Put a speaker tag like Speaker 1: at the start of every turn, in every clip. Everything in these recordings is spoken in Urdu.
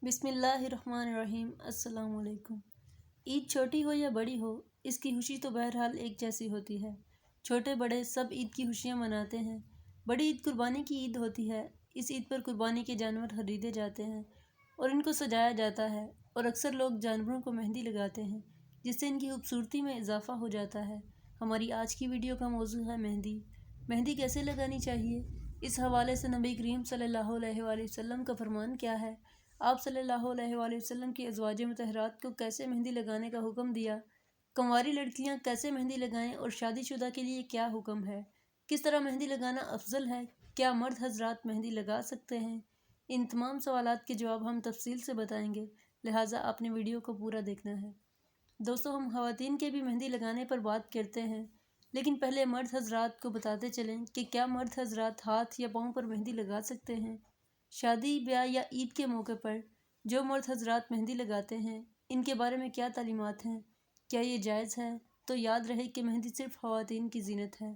Speaker 1: بسم اللہ الرحمن الرحیم۔ السلام علیکم۔ عید چھوٹی ہو یا بڑی ہو، اس کی خوشی تو بہرحال ایک جیسی ہوتی ہے۔ چھوٹے بڑے سب عید کی خوشیاں مناتے ہیں۔ بڑی عید قربانی کی عید ہوتی ہے۔ اس عید پر قربانی کے جانور خریدے جاتے ہیں اور ان کو سجایا جاتا ہے، اور اکثر لوگ جانوروں کو مہندی لگاتے ہیں جس سے ان کی خوبصورتی میں اضافہ ہو جاتا ہے۔ ہماری آج کی ویڈیو کا موضوع ہے مہندی۔ مہندی کیسے لگانی چاہیے، اس حوالے سے نبی کریم صلی اللہ علیہ وآلہ وسلم کا فرمان کیا ہے، آپ صلی اللہ علیہ وآلہ وسلم کی ازواج مطہرات کو کیسے مہندی لگانے کا حکم دیا، کنواری لڑکیاں کیسے مہندی لگائیں اور شادی شدہ کے لیے کیا حکم ہے، کس طرح مہندی لگانا افضل ہے، کیا مرد حضرات مہندی لگا سکتے ہیں، ان تمام سوالات کے جواب ہم تفصیل سے بتائیں گے، لہٰذا آپ نے ویڈیو کو پورا دیکھنا ہے۔ دوستو، ہم خواتین کے بھی مہندی لگانے پر بات کرتے ہیں، لیکن پہلے مرد حضرات کو بتاتے چلیں کہ کیا مرد حضرات ہاتھ یا پاؤں پر مہندی لگا سکتے ہیں۔ شادی بیاہ یا عید کے موقع پر جو مرد حضرات مہندی لگاتے ہیں، ان کے بارے میں کیا تعلیمات ہیں، کیا یہ جائز ہے؟ تو یاد رہے کہ مہندی صرف خواتین کی زینت ہے،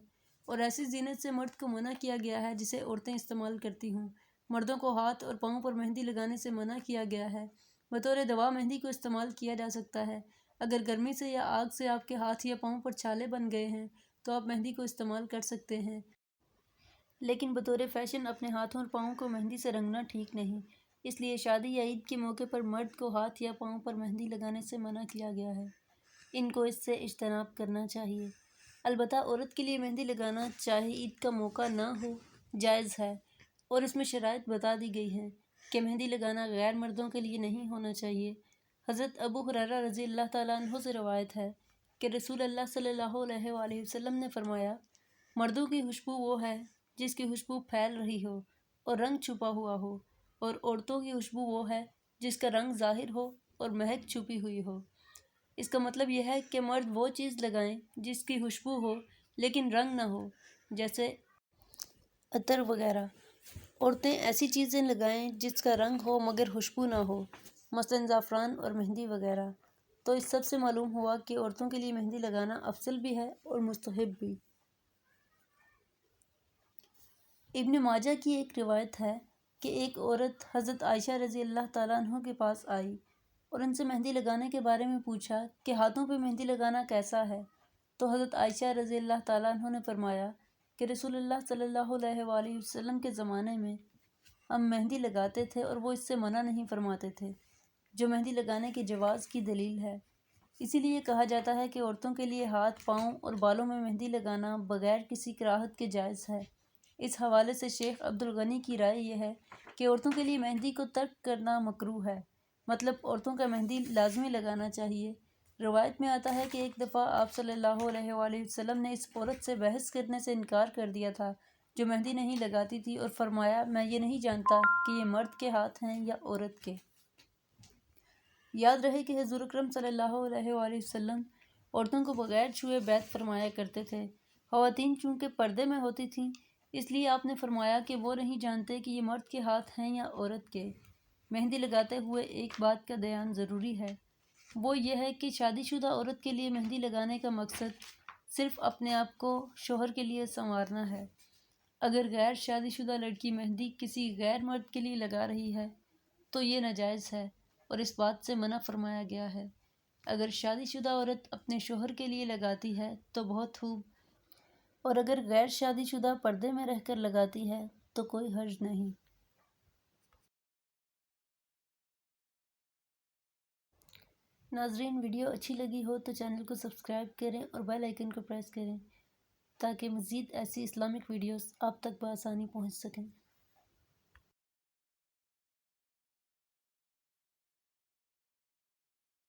Speaker 1: اور ایسی زینت سے مرد کو منع کیا گیا ہے جسے عورتیں استعمال کرتی ہوں۔ مردوں کو ہاتھ اور پاؤں پر مہندی لگانے سے منع کیا گیا ہے۔ بطور دوا مہندی کو استعمال کیا جا سکتا ہے۔ اگر گرمی سے یا آگ سے آپ کے ہاتھ یا پاؤں پر چھالے بن گئے ہیں تو آپ مہندی کو استعمال کر سکتے ہیں، لیکن بطور فیشن اپنے ہاتھوں اور پاؤں کو مہندی سے رنگنا ٹھیک نہیں۔ اس لیے شادی یا عید کے موقع پر مرد کو ہاتھ یا پاؤں پر مہندی لگانے سے منع کیا گیا ہے۔ ان کو اس سے اجتناب کرنا چاہیے۔ البتہ عورت کے لیے مہندی لگانا چاہے عید کا موقع نہ ہو، جائز ہے، اور اس میں شرائط بتا دی گئی ہیں کہ مہندی لگانا غیر مردوں کے لیے نہیں ہونا چاہیے۔ حضرت ابو ہریرہ رضی اللہ تعالیٰ عنہ سے روایت ہے کہ رسول اللہ صلی اللہ علیہ وآلہ وسلم نے فرمایا، مردوں کی خوشبو وہ ہے جس کی خوشبو پھیل رہی ہو اور رنگ چھپا ہوا ہو، اور عورتوں کی خوشبو وہ ہے جس کا رنگ ظاہر ہو اور مہک چھپی ہوئی ہو۔ اس کا مطلب یہ ہے کہ مرد وہ چیز لگائیں جس کی خوشبو ہو لیکن رنگ نہ ہو، جیسے عطر وغیرہ۔ عورتیں ایسی چیزیں لگائیں جس کا رنگ ہو مگر خوشبو نہ ہو، مثلاً زعفران اور مہندی وغیرہ۔ تو اس سب سے معلوم ہوا کہ عورتوں کے لیے مہندی لگانا افضل بھی ہے اور مستحب بھی۔ ابن ماجہ کی ایک روایت ہے کہ ایک عورت حضرت عائشہ رضی اللہ تعالیٰ عنہ کے پاس آئی اور ان سے مہندی لگانے کے بارے میں پوچھا کہ ہاتھوں پہ مہندی لگانا کیسا ہے؟ تو حضرت عائشہ رضی اللہ تعالیٰ عنہ نے فرمایا کہ رسول اللہ صلی اللہ علیہ وآلہ وسلم کے زمانے میں ہم مہندی لگاتے تھے اور وہ اس سے منع نہیں فرماتے تھے، جو مہندی لگانے کے جواز کی دلیل ہے۔ اسی لیے کہا جاتا ہے کہ عورتوں کے لیے ہاتھ، پاؤں اور بالوں میں مہندی لگانا بغیر کسی کراہت کے جائز ہے۔ اس حوالے سے شیخ عبد الغنی کی رائے یہ ہے کہ عورتوں کے لیے مہندی کو ترک کرنا مکروہ ہے، مطلب عورتوں کا مہندی لازمی لگانا چاہیے۔ روایت میں آتا ہے کہ ایک دفعہ آپ صلی اللہ علیہ وآلہ وسلم نے اس عورت سے بحث کرنے سے انکار کر دیا تھا جو مہندی نہیں لگاتی تھی، اور فرمایا، میں یہ نہیں جانتا کہ یہ مرد کے ہاتھ ہیں یا عورت کے۔ یاد رہے کہ حضور اکرم صلی اللہ علیہ وآلہ وسلم عورتوں کو بغیر چھوئے بیعت فرمایا کرتے تھے۔ خواتین چونکہ پردے میں ہوتی تھیں، اس لیے آپ نے فرمایا کہ وہ نہیں جانتے کہ یہ مرد کے ہاتھ ہیں یا عورت کے۔ مہندی لگاتے ہوئے ایک بات کا دھیان ضروری ہے، وہ یہ ہے کہ شادی شدہ عورت کے لیے مہندی لگانے کا مقصد صرف اپنے آپ کو شوہر کے لیے سنوارنا ہے۔ اگر غیر شادی شدہ لڑکی مہندی کسی غیر مرد کے لیے لگا رہی ہے تو یہ ناجائز ہے اور اس بات سے منع فرمایا گیا ہے۔ اگر شادی شدہ عورت اپنے شوہر کے لیے لگاتی ہے تو بہت خوب، اور اگر غیر شادی شدہ پردے میں رہ کر لگاتی ہے تو کوئی حرج نہیں۔ ناظرین، ویڈیو اچھی لگی ہو تو چینل کو سبسکرائب کریں اور بیل آئیکن کو پریس کریں تاکہ مزید ایسی اسلامک ویڈیوز آپ تک بآسانی پہنچ سکیں۔